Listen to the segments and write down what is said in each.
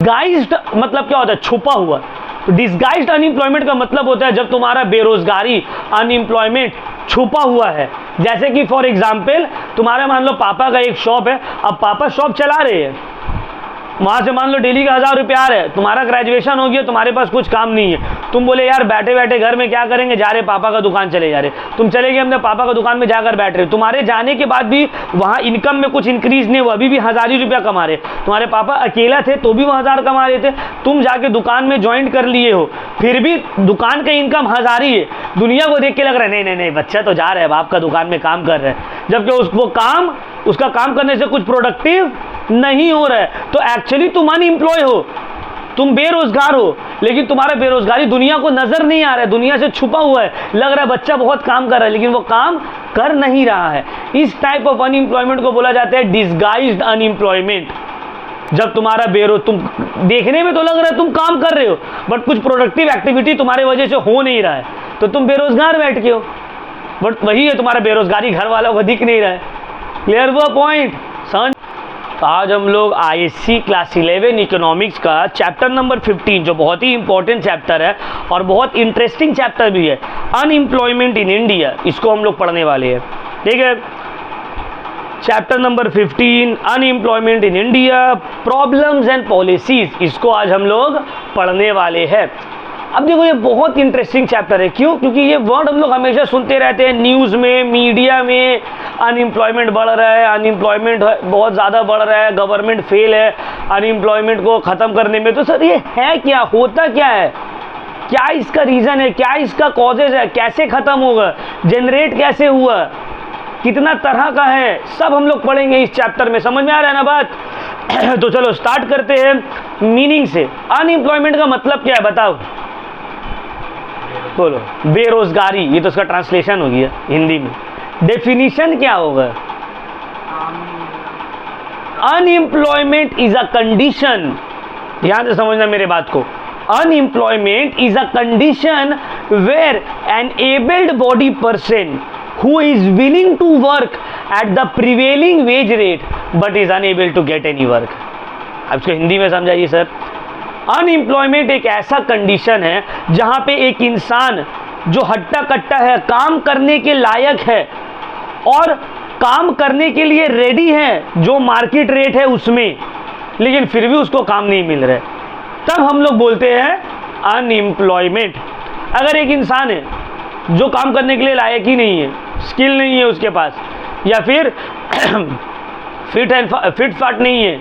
Disguised मतलब क्या होता है? छुपा हुआ। तो डिसगाइज्ड अनएम्प्लॉयमेंट का मतलब होता है जब तुम्हारा बेरोजगारी, अनएम्प्लॉयमेंट छुपा हुआ है। जैसे कि फॉर एग्जाम्पल तुम्हारे मान लो पापा का एक शॉप है, अब पापा शॉप चला रहे हैं, वहां से मान लो डेली का 1000 रुपये आ रहे हैं, तुम्हारा ग्रेजुएशन हो गया, तुम्हारे पास कुछ काम नहीं है, तुम बोले यार बैठे बैठे घर में क्या करेंगे, जा रहे पापा का दुकान चले जा रहे, तुम चले गए अपने पापा का दुकान में जाकर बैठ रहे, तुम्हारे जाने के बाद भी वहां इनकम में कुछ इंक्रीज नहीं हुआ, अभी भी 1000 ही रुपया कमा रहे। तुम्हारे पापा अकेला थे तो भी वो 1000 कमा रहे थे, तुम जाके दुकान में ज्वाइन कर लिए हो, फिर भी दुकान का इनकम 1000 ही है। दुनिया को देख के लग रहा है नहीं नहीं नहीं बच्चा तो जा रहा है, बाप का दुकान में काम कर रहा है, जबकि उसका काम करने से कुछ प्रोडक्टिव नहीं हो रहा है। तो एक्चुअली तुम अनएम्प्लॉय हो, तुम बेरोजगार हो, लेकिन तुम्हारा बेरोजगारी दुनिया को नजर नहीं आ रहा है, दुनिया से छुपा हुआ है। लग रहा है बच्चा बहुत काम कर रहा है लेकिन वो काम कर नहीं रहा है। इस टाइप ऑफ अनएम्प्लॉयमेंट को बोला जाता है डिसगाइज्ड अनएम्प्लॉयमेंट। जब तुम्हारा तुम देखने में तो लग रहा है तुम काम कर रहे हो बट कुछ प्रोडक्टिव एक्टिविटी तुम्हारे वजह से हो नहीं रहा है, तो तुम बेरोजगार बैठ के हो, बट वही है तुम्हारा बेरोजगारी घर वालों को दिख नहीं रहा है। क्लियर हुआ पॉइंट? समझ? आज हम लोग आईएससी क्लास 11 इकोनॉमिक्स का चैप्टर नंबर 15, जो बहुत ही इंपॉर्टेंट चैप्टर है और बहुत इंटरेस्टिंग चैप्टर भी है, अनएम्प्लॉयमेंट इन इंडिया, इसको हम लोग पढ़ने वाले हैं। ठीक है, chapter number 15 unemployment in India, problems and policies, इसको आज हम लोग पढ़ने वाले हैं। अब देखो ये बहुत इंटरेस्टिंग चैप्टर है। क्यों? क्योंकि ये वर्ड हम लोग हमेशा सुनते रहते हैं न्यूज़ में, मीडिया में, अनएम्प्लॉयमेंट बढ़ रहा है, अनएम्प्लॉयमेंट बहुत ज़्यादा बढ़ रहा है, गवर्नमेंट फेल है अनएम्प्लॉयमेंट को ख़त्म करने में। तो सर ये है क्या, होता क्या है, क्या इसका रीज़न है, क्या इसका कॉजेज है, कैसे ख़त्म होगा, जनरेट कैसे हुआ, कितना तरह का है, सब हम लोग पढ़ेंगे इस चैप्टर में। समझ में आ रहा है ना बात? तो चलो स्टार्ट करते हैं मीनिंग से। अनएम्प्लॉयमेंट का मतलब क्या है बताओ, बोलो। बेरोजगारी, ये तो उसका ट्रांसलेशन हो गया हिंदी में। डेफिनेशन क्या होगा? अनएम्प्लॉयमेंट इज अ कंडीशन, ध्यान से समझना मेरे बात को। Unemployment is a condition where an abled body person who is willing to work at the prevailing wage rate but is unable to get any work। अब इसको हिंदी में समझाइए सर। अनएम्प्लॉयमेंट एक ऐसा कंडीशन है जहां पे एक इंसान जो हट्टा कट्टा है, काम करने के लायक है और काम करने के लिए रेडी है, जो मार्केट रेट है उसमें, लेकिन फिर भी उसको काम नहीं मिल रहा है, तब हम लोग बोलते हैं अनएम्प्लॉयमेंट। अगर एक इंसान है जो काम करने के लिए लायक ही नहीं है, स्किल नहीं है उसके पास, या फिर फिट फाट नहीं है,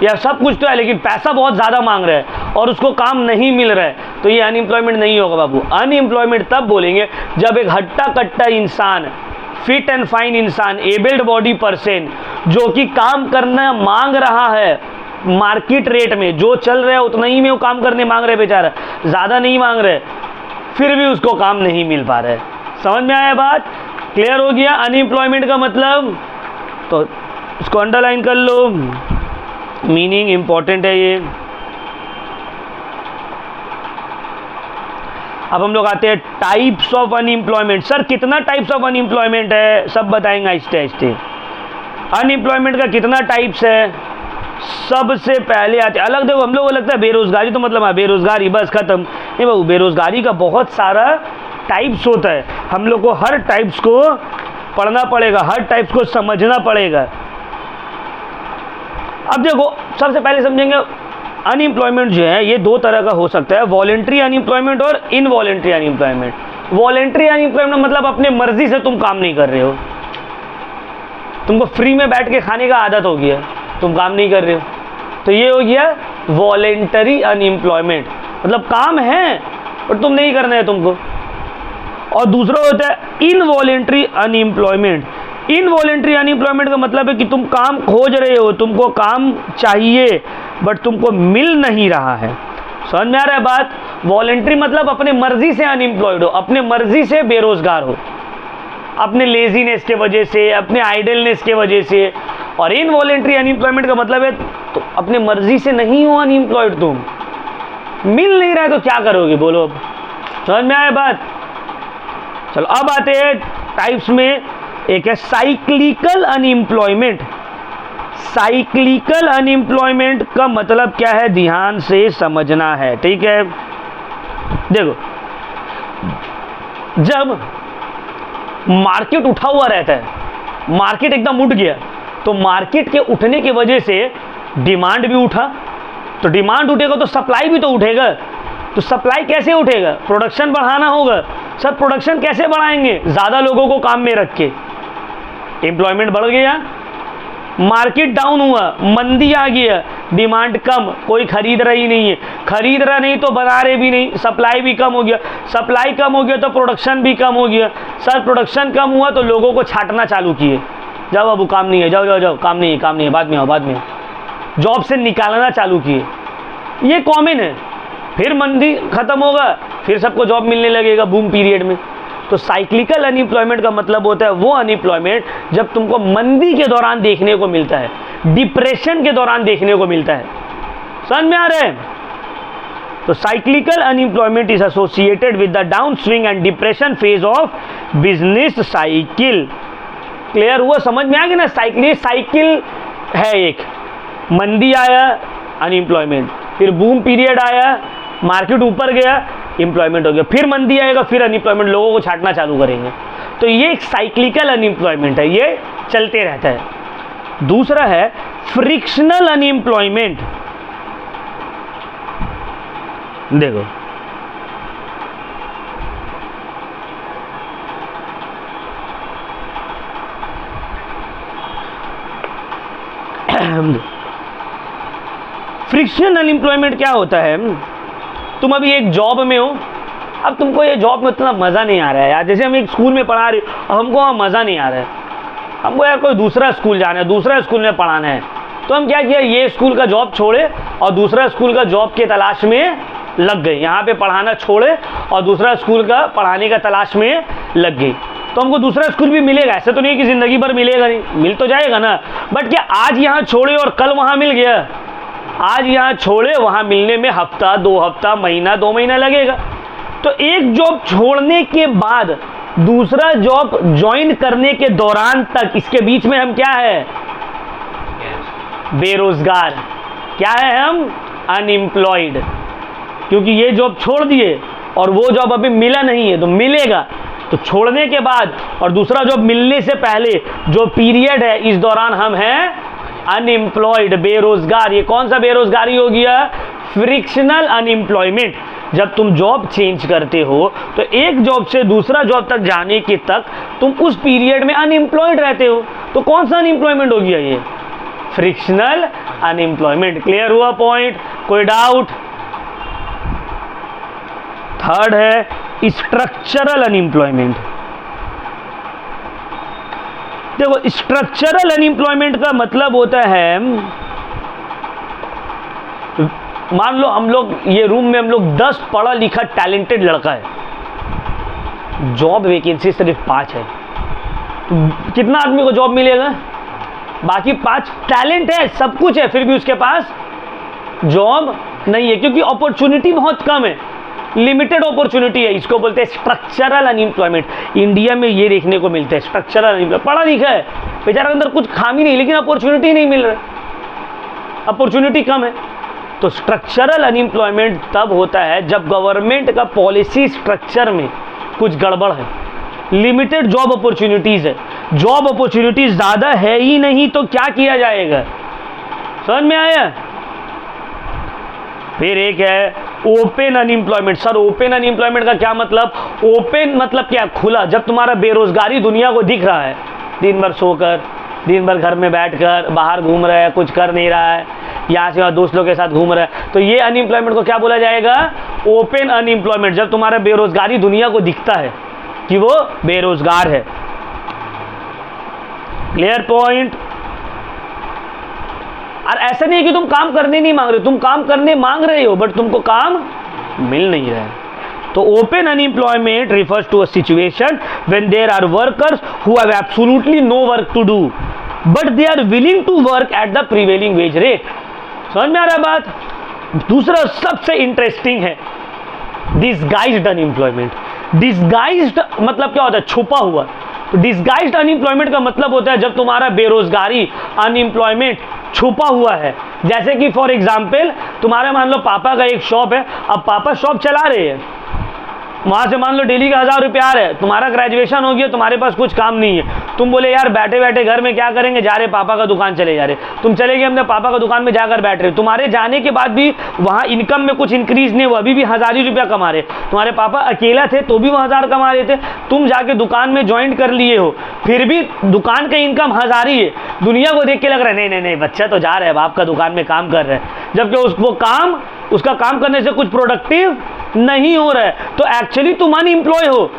या सब कुछ तो है लेकिन पैसा बहुत ज़्यादा मांग रहा है और उसको काम नहीं मिल रहा है, तो ये अनएम्प्लॉयमेंट नहीं होगा बाबू। अनएम्प्लॉयमेंट तब बोलेंगे जब एक हट्टा कट्टा इंसान, फिट एंड फाइन इंसान, एबल्ड बॉडी पर्सन, जो कि काम करना मांग रहा है मार्केट रेट में, जो चल रहा है उतना ही में वो काम करने मांग रहे बेचारा, ज़्यादा नहीं मांग रहे, फिर भी उसको काम नहीं मिल पा रहा है। समझ में आया बात? क्लियर हो गया अनएम्प्लॉयमेंट का मतलब? तो इसको अंडरलाइन कर लो, मीनिंग इंपॉर्टेंट है ये। अब हम लोग आते हैं टाइप्स ऑफ अनएम्प्लॉयमेंट। सर कितना टाइप्स ऑफ अनएम्प्लॉयमेंट है, सब बताएंगे आहिस्ते आहिस्ते। अनएम्प्लॉयमेंट का कितना टाइप्स है? सबसे पहले आते अलग, देखो हम लोगों को लगता है बेरोजगारी तो मतलब बेरोजगारी बस खत्म, नहीं बाबू, बेरोजगारी का बहुत सारा टाइप्स होता है, हम लोग को हर टाइप्स को पढ़ना पड़ेगा, हर टाइप्स को समझना पड़ेगा। अब देखो सबसे पहले समझेंगे अनएम्प्लॉयमेंट जो है ये दो तरह का हो सकता है, वॉलेंट्री अनएम्प्लॉयमेंट और इनवॉलेंट्री अनएम्प्लॉयमेंट। वॉलेंट्री अनएम्प्लॉयमेंट मतलब अपने मर्जी से तुम काम नहीं कर रहे हो, तुमको फ्री में बैठ के खाने का आदत हो गया, तुम काम नहीं कर रहे हो, तो ये हो गया वॉलेंटरी अनएम्प्लॉयमेंट, मतलब काम है और तुम नहीं करना है तुमको। और दूसरा होता है इनवॉलेंट्री अनएम्प्लॉयमेंट। इनवॉलेंट्री अनएम्प्लॉयमेंट का मतलब है कि तुम काम खोज रहे हो, तुमको काम चाहिए बट तुमको मिल नहीं रहा है। समझ में आ रहा है बात? वॉलेंट्री मतलब अपने मर्जी से अनएम्प्लॉयड हो, अपने मर्जी से बेरोजगार हो, अपने लेजीनेस के वजह से, अपने आइडलनेस के वजह से। और इनवॉलेंट्री अनएम्प्लॉयमेंट का मतलब है तो अपने मर्जी से नहीं हो अनएम्प्लॉयड, तुम मिल नहीं रहा है तो क्या करोगे बोलो? अब समझ में आया बात? चलो अब आते हैं टाइप्स में। एक है साइक्लिकल अनएम्प्लॉयमेंट। साइक्लिकल अनएम्प्लॉयमेंट का मतलब क्या है, ध्यान से समझना है, ठीक है। देखो, जब मार्केट उठा हुआ रहता है, मार्केट एकदम उठ गया, तो मार्केट के उठने की वजह से डिमांड भी उठा, तो डिमांड उठेगा तो सप्लाई भी तो उठेगा। तो सप्लाई कैसे उठेगा, प्रोडक्शन बढ़ाना होगा। सर प्रोडक्शन कैसे बढ़ाएंगे, ज़्यादा लोगों को काम में रख के। एम्प्लॉयमेंट बढ़ गया, मार्केट डाउन हुआ, मंदी आ गया, डिमांड कम, कोई खरीद रही नहीं है, खरीद रहा नहीं तो बना रहे भी नहीं, सप्लाई भी कम हो गया, सप्लाई कम हो गया तो प्रोडक्शन भी कम हो गया। सर प्रोडक्शन कम हुआ तो लोगों को छांटना चालू किए, जाओ बाबू काम नहीं है, जाओ जाओ जाओ, काम नहीं है, बाद में आओ, बाद में आओ, जॉब से निकालना चालू किए। ये कॉमन है। फिर मंदी खत्म होगा, फिर सबको जॉब मिलने लगेगा बूम पीरियड में। तो साइक्लिकल अनएम्प्लॉयमेंट का मतलब होता है वो अनएम्प्लॉयमेंट जब तुमको मंदी के दौरान देखने को मिलता है, डिप्रेशन के दौरान देखने को मिलता है। समझ में आ रहा है? तो cyclical unemployment is associated with the down swing and depression phase of business cycle. Clear हुआ, समझ में आ गया ना? साइकिल है एक, मंदी आया अनएम्प्लॉयमेंट, फिर बूम पीरियड आया, मार्केट ऊपर गया, एम्प्लॉयमेंट हो गया, फिर मंदी आएगा, फिर अनएम्प्लॉयमेंट, लोगों को छांटना चालू करेंगे। तो ये एक साइक्लिकल अनएम्प्लॉयमेंट है, ये चलते रहता है। दूसरा है फ्रिक्शनल अनएम्प्लॉयमेंट। देखो, फ्रिक्शनल अनएम्प्लॉयमेंट क्या होता है, तुम अभी एक जॉब में हो, अब तुमको ये जॉब में उतना मज़ा नहीं आ रहा है यार। जैसे हम एक स्कूल में पढ़ा रहे, हमको वहाँ मज़ा नहीं आ रहा है, हमको यार कोई दूसरा स्कूल जाना है, दूसरा स्कूल में पढ़ाना है। तो हम क्या किया, ये स्कूल का जॉब छोड़े और दूसरा स्कूल का जॉब के तलाश में लग गए। यहाँ पे पढ़ाना छोड़े और दूसरा स्कूल का पढ़ाने का तलाश में लग गई। तो हमको दूसरा स्कूल भी मिलेगा, ऐसे तो नहीं कि ज़िंदगी भर मिलेगा नहीं, मिल तो जाएगा ना। बट क्या आज यहाँ छोड़े और कल वहाँ मिल गया? आज यहाँ छोड़े, वहाँ मिलने में हफ्ता, 2 हफ्ता, महीना, 2 महीना लगेगा। तो एक जॉब छोड़ने के बाद दूसरा जॉब ज्वाइन करने के दौरान तक, इसके बीच में हम क्या है? बेरोजगार। क्या है हम? अनएम्प्लॉयड। क्योंकि ये जॉब छोड़ दिए और वो जॉब अभी मिला नहीं है, तो मिलेगा। तो छोड़ने के बाद और दूसरा जॉब मिलने से पहले जो पीरियड है, इस दौरान हम हैं अनएम्प्लॉयड, बेरोजगार। ये कौन सा बेरोजगारी हो गया? Frictional unemployment. जब तुम जॉब चेंज करते हो तो एक जॉब से दूसरा जॉब तक जाने के तक तुम उस पीरियड में अनएम्प्लॉयड रहते हो। तो कौन सा अनएम्प्लॉयमेंट हो गया? ये फ्रिक्शनल अनएम्प्लॉयमेंट। क्लियर हुआ पॉइंट? कोई डाउट? थर्ड है स्ट्रक्चरल अनएम्प्लॉयमेंट। देखो, स्ट्रक्चरल अनएम्प्लॉयमेंट का मतलब होता है, मान लो हम लोग ये रूम में हम लोग 10 पढ़ा लिखा टैलेंटेड लड़का है, जॉब वैकेंसी सिर्फ 5 है, तो कितना आदमी को जॉब मिलेगा? बाकी 5 टैलेंट है, सब कुछ है, फिर भी उसके पास जॉब नहीं है, क्योंकि अपॉर्चुनिटी बहुत कम है, लिमिटेड अपॉर्चुनिटी है। इसको बोलते हैं स्ट्रक्चरल अनएम्प्लॉयमेंट। इंडिया में ये देखने को मिलता है, स्ट्रक्चरल अनएम्प्लॉयमेंट। पढ़ा लिखा है, बेचारा के अंदर कुछ खामी नहीं, लेकिन अपॉर्चुनिटी नहीं मिल रहा, अपॉर्चुनिटी कम है। तो स्ट्रक्चरल अनएम्प्लॉयमेंट तब होता है जब गवर्नमेंट का पॉलिसी स्ट्रक्चर में कुछ गड़बड़ है, लिमिटेड जॉब अपॉर्चुनिटीज है, जॉब अपॉर्चुनिटीज ज़्यादा है ही नहीं, तो क्या किया जाएगा? समझ में आया? फिर एक है open unemployment. Sir open unemployment का क्या मतलब? ओपन मतलब क्या? खुला। जब तुम्हारा बेरोजगारी दुनिया को दिख रहा है, दिन भर सोकर, दिन भर घर में बैठकर, बाहर घूम रहा है, कुछ कर नहीं रहा है, यहाँ से वहाँ दोस्तों के साथ घूम रहा है, तो ये अनएम्प्लॉयमेंट को क्या बोला जाएगा? Open unemployment. जब तुम्हारा बेरोजगारी दुनिया को दिखता है कि वो बेरोजगार है। Clear point? और ऐसा नहीं है कि तुम काम करने नहीं मांग रहे हो, तुम काम करने मांग रहे हो, बट तुमको काम मिल नहीं रहा है। तो open unemployment refers to a situation when there are workers who have absolutely no work to do, but they are willing to work at the prevailing wage rate. समझ में आ रहा है बात? दूसरा सबसे इंटरेस्टिंग है डिसगाइज्ड अनएम्प्लॉयमेंट। डिसगाइज्ड मतलब क्या होता है? छुपा हुआ। तो डिस्गाइज्ड अनएम्प्लॉयमेंट का मतलब होता है जब तुम्हारा बेरोजगारी, अनएम्प्लॉयमेंट छुपा हुआ है। जैसे कि फॉर एग्जाम्पल तुम्हारे मान लो पापा का एक शॉप है, अब पापा शॉप चला रहे हैं, वहां से मान लो डेली का 1000 रुपया आ रहा है, तुम्हारा ग्रेजुएशन हो गया, तुम्हारे पास कुछ काम नहीं है, तुम बोले यार बैठे बैठे घर में क्या करेंगे, जा रहे पापा का दुकान चले जा रहे, तुम चले गए अपने पापा का दुकान में जाकर बैठ रहे, तुम्हारे जाने के बाद भी वहां इनकम में कुछ इंक्रीज नहीं हुआ, अभी भी 1000 ही रुपया कमा रहे। तुम्हारे पापा अकेला थे तो भी वो 1000 कमा रहे थे, तुम जाके दुकान में ज्वाइन कर लिए हो, फिर भी दुकान का इनकम 1000 ही है। दुनिया को देख के लग रहा है नहीं नहीं नहीं बच्चा तो जा रहा है बाप का दुकान में काम कर रहा है, जबकि उसका काम करने से कुछ प्रोडक्टिव नहीं हो रहा है। तो एक्चुअली तुम अनएम्प्लॉय हो,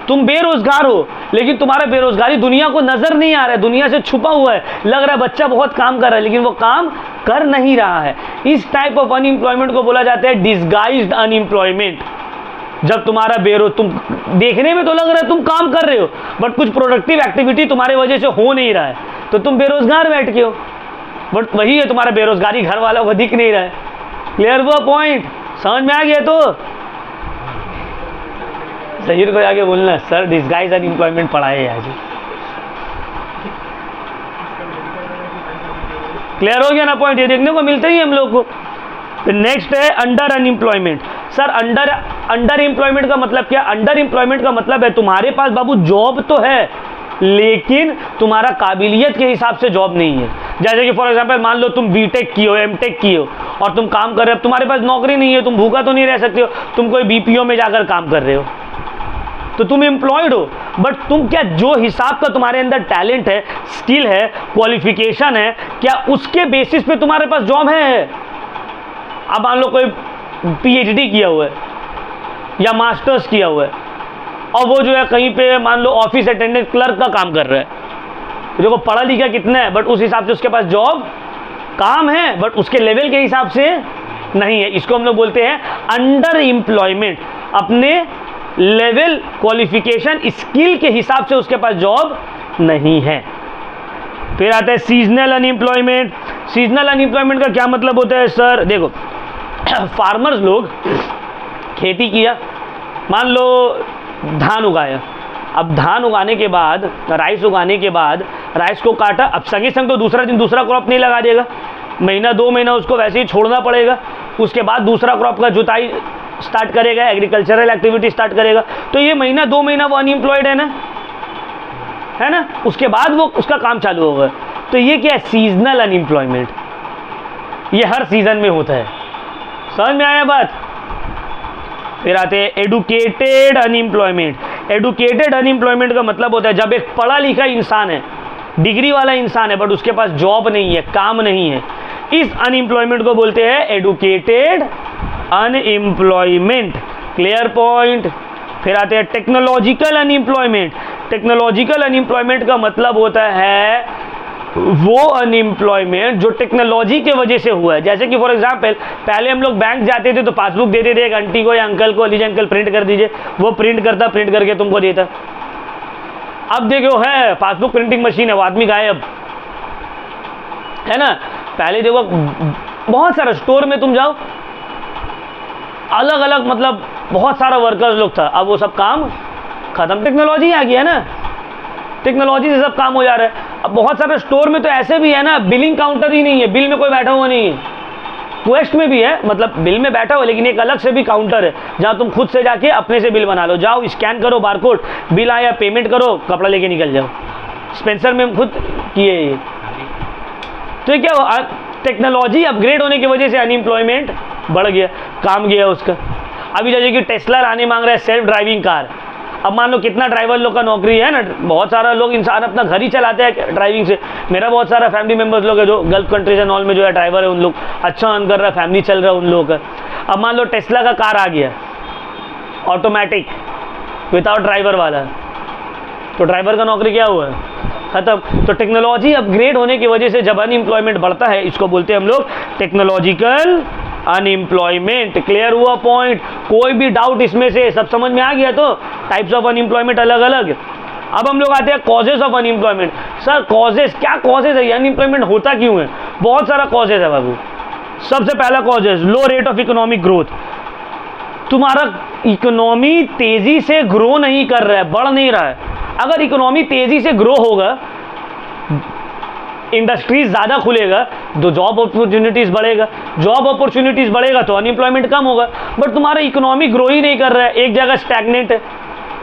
तुम बेरोजगार हो, लेकिन तुम्हारा बेरोजगारी दुनिया को नजर नहीं आ रहा है, दुनिया से छुपा हुआ है। लग रहा है बच्चा बहुत काम कर रहा है लेकिन वो काम कर नहीं रहा है। इस टाइप ऑफ अनएम्प्लॉयमेंट को बोला जाता है डिस्गाइज्ड अनएम्प्लॉयमेंट। जब तुम्हारा तुम देखने में तो लग रहा है तुम काम कर रहे हो बट कुछ प्रोडक्टिव एक्टिविटी तुम्हारे वजह से हो नहीं रहा है, तो तुम बेरोजगार बैठ के हो, बट वही है तुम्हारा बेरोजगारी घर वालों को दिख नहीं रहा है। क्लियर हुआ पॉइंट? समझ में आ गया? तो सहीर को जाके बोलना सर डिस्गाइज अनएम्प्लॉयमेंट पढ़ाए यार जी। क्लियर हो गया ना पॉइंट? ये देखने को मिलता ही हम लोग को। फिर नेक्स्ट है under unemployment. Sir under employment का मतलब क्या? अंडर एम्प्लॉयमेंट का मतलब है तुम्हारे पास बाबू जॉब तो है लेकिन तुम्हारा काबिलियत के हिसाब से जॉब नहीं है। जैसे कि फॉर एग्जांपल मान लो तुम बीटेक की हो, एमटेक की हो और तुम काम कर रहे हो, तुम्हारे पास नौकरी नहीं है, तुम भूखा तो नहीं रह सकते हो, तुम कोई बीपीओ में जाकर काम कर रहे हो तो तुम एम्प्लॉयड हो, बट तुम क्या जो हिसाब का तुम्हारे अंदर टैलेंट है, स्किल है, क्वालिफिकेशन है, क्या उसके बेसिस पे तुम्हारे पास जॉब है? अब मान लो कोई पीएचडी किया हुआ है या मास्टर्स किया हुआ है और वो जो है कहीं पे मान लो ऑफिस अटेंडेंट क्लर्क का काम कर रहा है, देखो पढ़ा लिखा कितना है बट उस हिसाब से उसके पास जॉब काम है बट उसके लेवल के हिसाब से नहीं है। इसको हम लोग बोलते हैं अंडर एम्प्लॉयमेंट। अपने लेवल, क्वालिफिकेशन, स्किल के हिसाब से उसके पास जॉब नहीं है। फिर आता है सीजनल अनएम्प्लॉयमेंट। सीजनल अनएम्प्लॉयमेंट का क्या मतलब होता है? सर देखो फार्मर्स लोग खेती किया, मान लो धान उगाया, अब धान उगाने के बाद, राइस उगाने के बाद राइस को काटा, अब संगे संग तो दूसरा दिन दूसरा क्रॉप नहीं लगा देगा, महीना 2 महीना उसको वैसे ही छोड़ना पड़ेगा, उसके बाद दूसरा क्रॉप का जुताई स्टार्ट करेगा, एग्रीकल्चरल एक्टिविटी स्टार्ट करेगा, तो ये महीना 2 महीना वो अनएम्प्लॉयड है ना, उसके बाद वो उसका काम चालू होगा। तो ये क्या है? Seasonal unemployment. ये हर सीजन में होता है। समझ में आया बात? फिर आते हैं एडुकेटेड अनएम्प्लॉयमेंट। एडुकेटेड अनएम्प्लॉयमेंट का मतलब होता है जब एक पढ़ा लिखा इंसान है, डिग्री वाला इंसान है बट उसके पास जॉब नहीं है, काम नहीं है, इस अनएम्प्लॉयमेंट को बोलते हैं एडुकेटेड अनएम्प्लॉयमेंट। Clear point? फिर आते हैं टेक्नोलॉजिकल अनएम्प्लॉयमेंट। टेक्नोलॉजिकल अनएम्प्लॉयमेंट का मतलब होता है वो अनएम्प्लॉयमेंट जो टेक्नोलॉजी के वजह से हुआ है। जैसे कि फॉर एग्जांपल पहले हम लोग बैंक जाते थे तो पासबुक देते थे एक आंटी को या अंकल को, लीजिए अंकल प्रिंट कर दीजिए, वो प्रिंट करके तुमको देता। अब देखो है पासबुक प्रिंटिंग मशीन है, वो आदमी गायब है ना। पहले देखो बहुत सारा स्टोर में तुम जाओ, अलग अलग मतलब बहुत सारा वर्कर्स लोग था, अब वो सब काम खत्म, टेक्नोलॉजी आ गया है ना, टेक्नोलॉजी से सब काम हो जा रहा है। अब बहुत सारे स्टोर में तो ऐसे भी है ना, बिलिंग काउंटर ही नहीं है, बिल में कोई बैठा हुआ नहीं है। क्वेस्ट में भी है, मतलब बिल में बैठा हो लेकिन एक अलग से भी काउंटर है जहां तुम खुद से जाके अपने से बिल बना लो, जाओ स्कैन करो बारकोड, बिल आया पेमेंट करो, कपड़ा लेके निकल जाओ। स्पेंसर में हम खुद किए ये। तो ये क्या हुआ? टेक्नोलॉजी अपग्रेड होने की वजह से अनएम्प्लॉयमेंट बढ़ गया, काम गया उसका। अभी जैसे कि टेस्ला लाने मांग रहा है सेल्फ ड्राइविंग कार। अब मान लो कितना ड्राइवर लोग का नौकरी है ना, बहुत सारा लोग इंसान अपना घर ही चलाते हैं ड्राइविंग से। मेरा बहुत सारा फैमिली मेंबर्स लोग है जो गल्फ कंट्रीज एंड ऑल में जो है ड्राइवर है, उन लोग अच्छा अर्न कर रहा है, फैमिली चल रहा है उन लोगों का। अब मान लो टेस्ला का कार आ गया ऑटोमेटिक विदाउट ड्राइवर वाला, तो ड्राइवर का नौकरी क्या हुआ? खत्म। तो टेक्नोलॉजी अपग्रेड होने की वजह से जब अनएम्प्लॉयमेंट बढ़ता है, इसको बोलते हैं हम लोग टेक्नोलॉजिकल अनएम्प्लॉयमेंट। क्लियर हुआ पॉइंट? कोई भी डाउट इसमें से सब समझ में आ गया? तो टाइप्स ऑफ अनएम्प्लॉयमेंट अलग अलग। अब हम लोग आते हैं causes of unemployment. Sir causes क्या कॉजेज है? अनएम्प्लॉयमेंट होता क्यों है? बहुत सारा कॉजेज है बाबू। सबसे पहला causes low rate of economic growth. तुम्हारा इकोनॉमी तेजी से ग्रो नहीं कर रहा है, बढ़ नहीं रहा है। अगर इकोनॉमी तेजी से ग्रो होगा, इंडस्ट्रीज ज़्यादा खुलेगा तो जॉब अपॉर्चुनिटीज़ बढ़ेगा, जॉब अपॉर्चुनिटीज़ बढ़ेगा तो अनएम्प्लॉयमेंट कम होगा। बट तुम्हारा इकोनॉमी ग्रो ही नहीं कर रहा है, एक जगह स्टैग्नेंट है,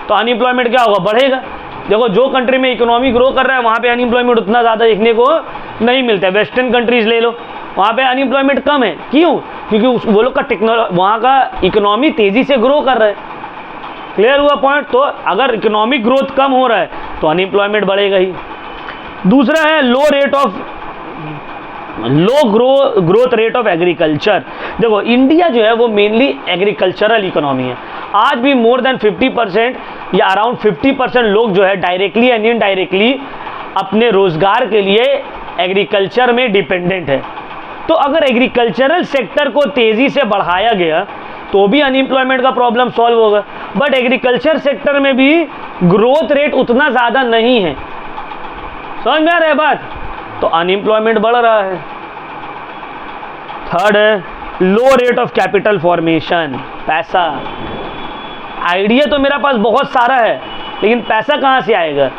तो अनएम्प्लॉयमेंट क्या होगा, बढ़ेगा। देखो जो कंट्री में इकोनॉमी ग्रो कर रहा है वहाँ पे अनएम्प्लॉयमेंट उतना ज़्यादा देखने को नहीं मिलता है। वेस्टर्न कंट्रीज़ ले लो, वहाँ पे अनएम्प्लॉयमेंट कम है। क्यों? क्योंकि वो लोग का वहाँ का इकोनॉमी तेज़ी से ग्रो कर रहा है। क्लियर हुआ पॉइंट? तो अगर इकोनॉमिक ग्रोथ कम हो रहा है तो अनएम्प्लॉयमेंट बढ़ेगा ही। दूसरा है लो ग्रोथ रेट ऑफ एग्रीकल्चर। देखो इंडिया जो है वो मेनली एग्रीकल्चरल इकोनॉमी है। आज भी मोर देन 50% या अराउंड 50% लोग जो है डायरेक्टली एंड इनडायरेक्टली अपने रोजगार के लिए एग्रीकल्चर में डिपेंडेंट है। तो अगर एग्रीकल्चरल सेक्टर को तेजी से बढ़ाया गया तो भी अनएम्प्लॉयमेंट का प्रॉब्लम सॉल्व होगा। बट एग्रीकल्चर सेक्टर में भी ग्रोथ रेट उतना ज़्यादा नहीं है। समझ में आ रहा है बात? तो अनएम्प्लॉयमेंट बढ़ रहा है। थर्ड है लो रेट ऑफ कैपिटल फॉर्मेशन। पैसा, आइडिया तो मेरा पास बहुत सारा है लेकिन पैसा कहाँ से आएगा?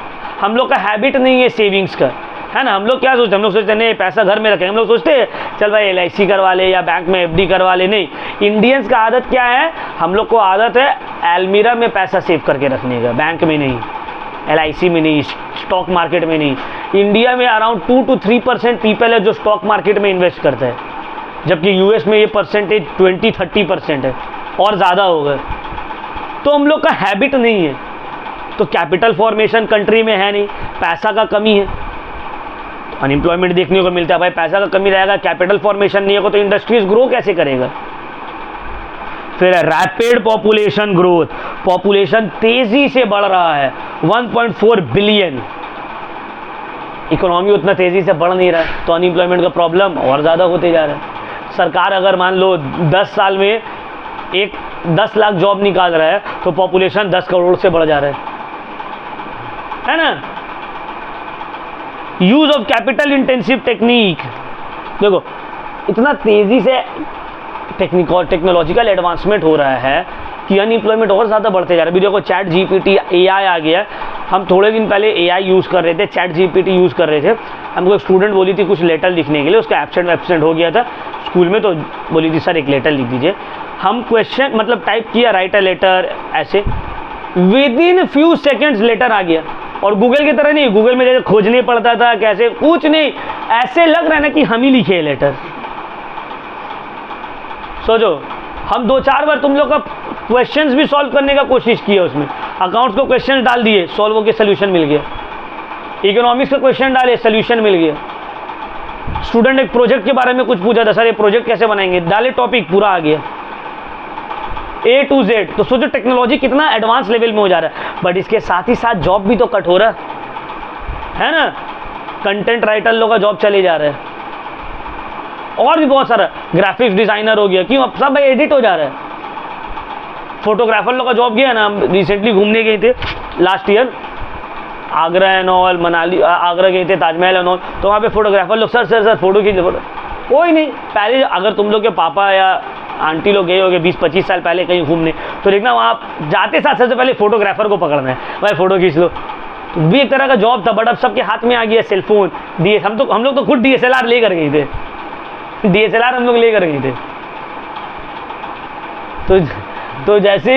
हम लोग का हैबिट नहीं है सेविंग्स का, है ना। हम लोग क्या सोचते हैं? हम लोग सोचते हैं नहीं पैसा घर में रखें। हम लोग सोचते हैं चल भाई LIC करवा ले या बैंक में FD करवा ले। नहीं, इंडियंस का आदत क्या है? हम लोग को आदत है अलमीरा में पैसा सेव करके रखने का, बैंक में नहीं, LIC में नहीं, स्टॉक मार्केट में नहीं। इंडिया में अराउंड 2 to 3% पीपल है जो स्टॉक मार्केट में इन्वेस्ट करता है, जबकि US में ये परसेंटेज 20-30% है और ज़्यादा होगा। तो हम लोग का हैबिट नहीं है। तो कैपिटल फॉर्मेशन कंट्री में है नहीं, पैसा का कमी है, अनएम्प्लॉयमेंट देखने को मिलता है। भाई पैसा का कमी रहेगा, कैपिटल फॉर्मेशन नहीं होगा तो इंडस्ट्रीज ग्रो कैसे करेगा? फिर रैपिड पॉपुलेशन ग्रोथ, पॉपुलेशन तेजी से बढ़ रहा है, 1.4 बिलियन। इकोनॉमी उतना तेजी से बढ़ नहीं रहा है तो अनएम्प्लॉयमेंट का प्रॉब्लम और ज़्यादा होते जा रहा है। सरकार अगर मान लो 10 साल में 10 लाख जॉब निकाल रहा है तो पॉपुलेशन 10 करोड़ से बढ़ जा रहा है ना। Use of capital intensive technique, देखो इतना तेजी से टेक्नोलॉजिकल एडवांसमेंट हो रहा है कि अनएम्प्लॉयमेंट और ज़्यादा बढ़ते जा रहा है। अभी देखो चैट GPT AI आ गया। हम थोड़े दिन पहले AI यूज़ कर रहे थे, चैट GPT यूज़ कर रहे थे। हमको एक स्टूडेंट बोली थी कुछ लेटर लिखने के लिए, उसका एब्सेंट हो गया था स्कूल में, तो बोली थी सर एक लेटर लिख दीजिए। हम क्वेश्चन मतलब टाइप किया राइट अ लेटर, ऐसे within few seconds letter आ गया। और गूगल की तरह नहीं, गूगल में जैसे खोजने पड़ता था कैसे, कुछ नहीं, ऐसे लग रहा है ना कि हम ही लिखे लेटर। सोचो हम 2-4 बार तुम लोग का क्वेश्चंस भी सॉल्व करने का कोशिश किया, उसमें अकाउंट्स को क्वेश्चन डाल दिए, सॉल्व होकर सोल्यूशन मिल गया। इकोनॉमिक्स का क्वेश्चन डाले, सोल्यूशन मिल गया। स्टूडेंट एक प्रोजेक्ट के बारे में कुछ पूछा था, सर ये प्रोजेक्ट कैसे बनाएंगे, डाले टॉपिक, पूरा आ गया A to Z। तो सोचो टेक्नोलॉजी कितना एडवांस लेवल में हो जा रहा है। बट इसके साथ ही साथ जॉब भी तो कट हो रहा है ना। कंटेंट राइटर लोग का जॉब चले जा रहा है, और भी बहुत सारा, ग्राफिक्स डिजाइनर हो गया, क्यों? अब सब भाई एडिट हो जा रहा है। फोटोग्राफर लोग का जॉब गया ना। हम रिसेंटली घूमने गए थे last year, Agra and all, Manali, Agra गए थे, ताजमहल एंड ऑल। तो वहाँ पे फोटोग्राफर लोग सर फोटो खींच, कोई नहीं। पहले अगर तुम लोग के पापा या आंटी लोग गए होंगे 20-25 साल पहले कहीं घूमने, तो देखना वहाँ जाते साथ सबसे पहले फोटोग्राफर को पकड़ना है, भाई फोटो खींच लो। तो भी एक तरह का जॉब था। बट अब सबके हाथ में आ गया सेलफोन, हम लोग तो खुद DSLR लेकर गए थे, DSLR हम लोग लेकर गए थे। तो जैसे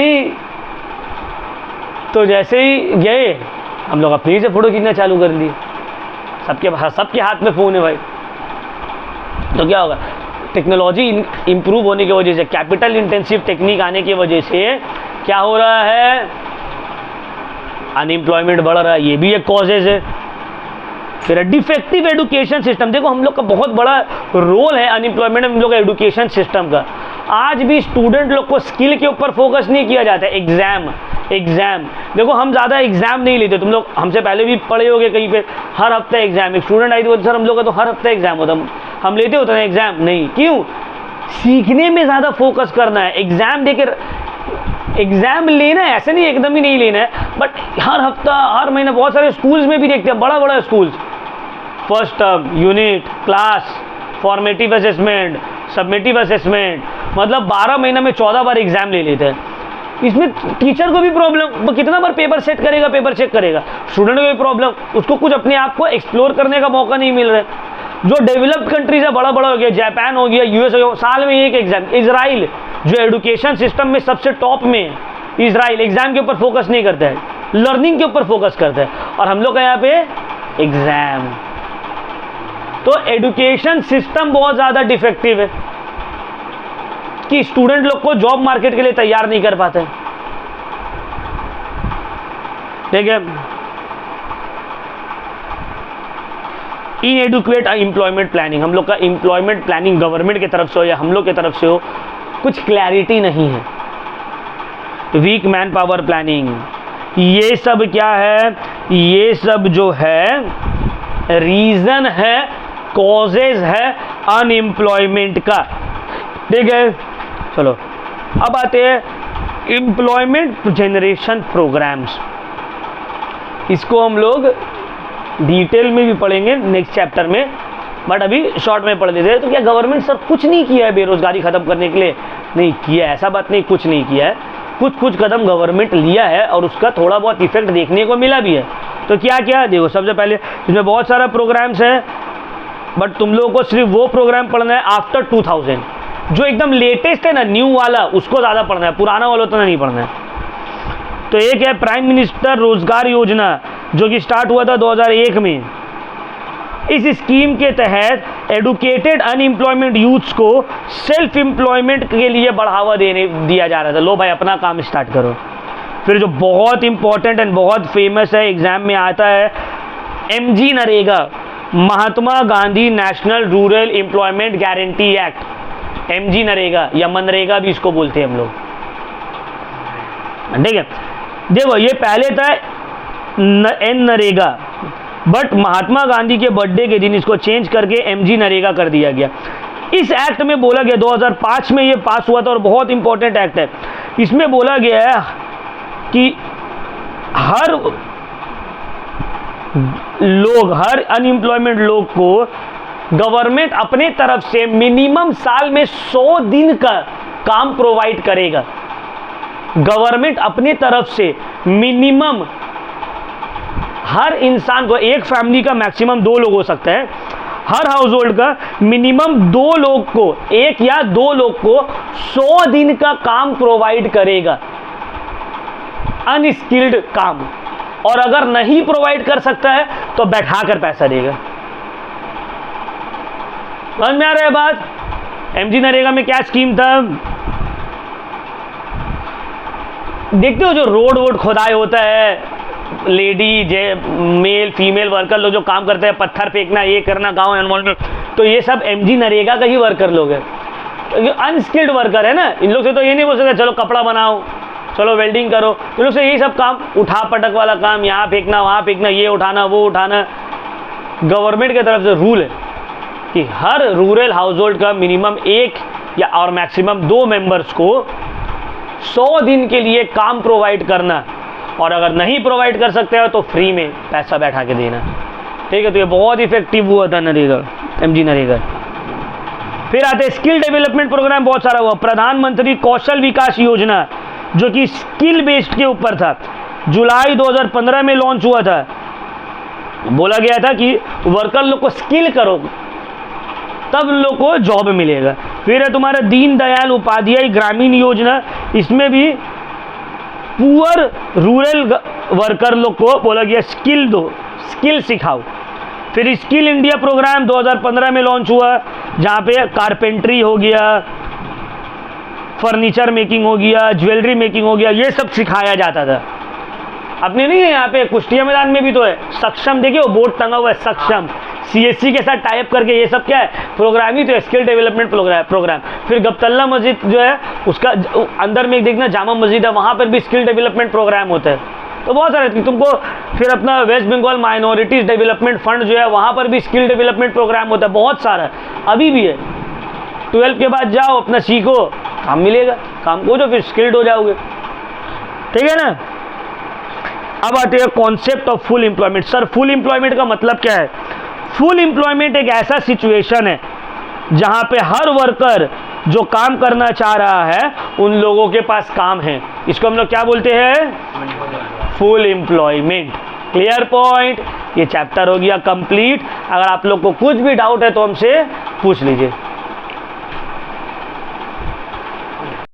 ही गए हम लोग अपने से फोटो खींचना चालू कर दिए। सबके हाथ में फ़ोन है भाई। तो क्या होगा? टेक्नोलॉजी इम्प्रूव होने की वजह से, कैपिटल इंटेंसिव टेक्निक आने की वजह से क्या हो रहा है? अनएम्प्लॉयमेंट बढ़ रहा है, ये भी एक कॉजेज है। फिर डिफेक्टिव एजुकेशन सिस्टम, देखो हम लोग का बहुत बड़ा रोल है अनएम्प्लॉयमेंट में हम लोग का एजुकेशन सिस्टम का। आज भी स्टूडेंट लोग को स्किल के ऊपर फोकस नहीं किया जाता है। एग्जाम देखो हम ज़्यादा एग्जाम नहीं लेते, तुम लोग हमसे पहले भी पढ़े होगे कहीं पे, हर हफ्ते एग्जाम। एक स्टूडेंट आई थी, सर हम लोग का तो हर हफ्ते एग्जाम होता, हम लेते होते हैं एग्जाम? नहीं। क्यों? सीखने में ज़्यादा फोकस करना है। एग्जाम देकर एग्जाम लेना है ऐसे नहीं, एकदम ही नहीं लेना है, बट हर हफ्ता हर महीना। बहुत सारे स्कूल्स में भी देखते हैं, बड़ा schools, first term, unit, class, formative assessment, summative assessment, मतलब 12 महीना में 14 बार एग्जाम ले लेते हैं। इसमें टीचर को भी प्रॉब्लम, वो कितना बार पेपर सेट करेगा, पेपर चेक करेगा, स्टूडेंट को भी प्रॉब्लम, उसको कुछ अपने आप को एक्सप्लोर करने का मौका नहीं मिल रहा है। जो डेवलप्ड कंट्रीज है, बड़ा बड़ा हो गया, जापान हो गया, यूएस हो गया, साल में एक एग्जाम। इजराइल जो एजुकेशन सिस्टम में सबसे टॉप में है, इजराइल एग्जाम के ऊपर फोकस नहीं करता है, लर्निंग के ऊपर फोकस करता है, और हम लोग का यहाँ पे एग्जाम। तो एजुकेशन सिस्टम बहुत ज्यादा डिफेक्टिव है कि स्टूडेंट लोग को जॉब मार्केट के लिए तैयार नहीं कर पाते। ठीक है, इनएडुकेट एम्प्लॉयमेंट प्लानिंग, हम लोग का एम्प्लॉयमेंट प्लानिंग गवर्नमेंट की तरफ से हो या हम लोग की तरफ से हो, कुछ क्लैरिटी नहीं है। वीक मैन पावर प्लानिंग, ये सब क्या है, ये सब जो है रीजन है, कॉजेज है अनएम्प्लॉयमेंट का। ठीक है, चलो अब आते हैं एम्प्लॉयमेंट जनरेशन प्रोग्राम्स। इसको हम लोग डिटेल में भी पढ़ेंगे नेक्स्ट चैप्टर में, बट अभी शॉर्ट में पढ़ लेते हैं। तो क्या गवर्नमेंट सर कुछ नहीं किया है बेरोजगारी खत्म करने के लिए? नहीं किया, ऐसा बात नहीं, कुछ नहीं किया है, कुछ कदम गवर्नमेंट लिया है और उसका थोड़ा बहुत इफेक्ट देखने को मिला भी है। तो क्या क्या देखो, सबसे पहले इसमें बहुत सारा प्रोग्राम्स है, बट तुम लोगों को सिर्फ वो प्रोग्राम पढ़ना है आफ्टर 2000, जो एकदम लेटेस्ट है ना, न्यू वाला, उसको ज़्यादा पढ़ना है, पुराना वाला तो नहीं पढ़ना है। तो एक है प्राइम मिनिस्टर रोजगार योजना, जो कि स्टार्ट हुआ था 2001 में। इस स्कीम के तहत एडुकेटेड अनएम्प्लॉयमेंट यूथ्स को सेल्फ एम्प्लॉयमेंट के लिए बढ़ावा दिया जा रहा था। लो भाई अपना काम स्टार्ट करो। फिर जो बहुत इंपॉर्टेंट एंड बहुत फेमस है, एग्जाम में आता है, MG NREGA, Mahatma Gandhi national rural employment guarantee act, MG NREGA या मनरेगा भी इसको बोलते हैं हम लोग। ठीक है, देखो ये पहले था N नरेगा, बट महात्मा गांधी के बर्थडे के दिन इसको चेंज करके MG नरेगा कर दिया गया। इस एक्ट में बोला गया, 2005 में ये पास हुआ था और बहुत इंपॉर्टेंट एक्ट है। इसमें बोला गया है कि हर लोग, हर अनएम्प्लॉयमेंट लोग को गवर्नमेंट अपने तरफ से मिनिमम साल में 100 दिन का काम प्रोवाइड करेगा। गवर्नमेंट अपने तरफ से मिनिमम हर इंसान को, एक फैमिली का मैक्सिमम 2 लोग हो सकता है, हर हाउस होल्ड का मिनिमम 2 लोग को, 1 या 2 लोग को 100 दिन का काम प्रोवाइड करेगा, अनस्किल्ड काम। और अगर नहीं प्रोवाइड कर सकता है तो बैठा कर पैसा देगा। समझ में आ रहा है बात? MG नरेगा में क्या स्कीम था? देखते हो जो रोड खुदाई होता है, लेडी मेल फीमेल वर्कर लोग जो काम करते हैं, पत्थर फेंकना, ये करना गांव एनवायरमेंट में, तो ये सब MG नरेगा का ही वर्कर लोग हैं। तो अनस्किल्ड वर्कर है ना, इन लोग से तो ये नहीं बोल सकते चलो कपड़ा बनाओ, चलो वेल्डिंग करो। इन लोग से यही सब काम, उठा पटक वाला काम, यहाँ फेंकना वहाँ फेंकना, ये उठाना वो उठाना। गवर्नमेंट की तरफ से रूल है कि हर रूरल हाउस होल्ड का मिनिमम 1 या और मैक्सिमम 2 मेंबर्स को 100 दिन के लिए काम प्रोवाइड करना, और अगर नहीं प्रोवाइड कर सकते हो तो फ्री में पैसा बैठा के देना। ठीक है, तो ये बहुत इफेक्टिव हुआ था नरेगा, MG नरेगा। फिर आते स्किल डेवलपमेंट प्रोग्राम, बहुत सारा हुआ। प्रधानमंत्री कौशल विकास योजना, जो कि स्किल बेस्ड के ऊपर था, जुलाई 2015 में लॉन्च हुआ था। बोला गया था कि वर्कर लोग को स्किल करो तब लोग को जॉब मिलेगा। फिर है तुम्हारा दीन दयाल उपाध्याय ग्रामीण योजना, इसमें भी पुअर रूरल वर्कर लोग को बोला गया स्किल दो, स्किल सिखाओ। फिर स्किल इंडिया प्रोग्राम 2015 में लॉन्च हुआ, जहाँ पे कारपेंट्री हो गया, फर्नीचर मेकिंग हो गया, ज्वेलरी मेकिंग हो गया, ये सब सिखाया जाता था। अपने नहीं है यहाँ पे कुश्तिया मैदान में भी तो है सक्षम, देखिए वो बोर्ड टंगा हुआ है सक्षम, CSC के साथ टाइप करके, ये सब क्या है प्रोग्राम ही तो है, स्किल डेवलपमेंट प्रोग्राम। फिर गप्तल्ला मस्जिद जो है उसका अंदर में देखना जामा मस्जिद है, वहाँ पर भी स्किल डेवलपमेंट प्रोग्राम होता है। तो बहुत सारे तुमको, फिर अपना West Bengal minorities development fund जो है वहाँ पर भी स्किल डेवलपमेंट प्रोग्राम होता है, बहुत सारा अभी भी है। 12 के बाद जाओ अपना सीखो, काम मिलेगा, काम को जो फिर स्किल्ड हो जाओगे। ठीक है ना। अब आते हैं concept of full employment. Sir full employment का मतलब क्या है? फुल एम्प्लॉयमेंट एक ऐसा सिचुएशन है जहां पे हर वर्कर जो काम करना चाह रहा है उन लोगों के पास काम है, इसको हम लोग क्या बोलते हैं? Full employment. Clear point? ये चैप्टर हो गया कंप्लीट। अगर आप लोग को कुछ भी डाउट है तो हमसे पूछ लीजिए।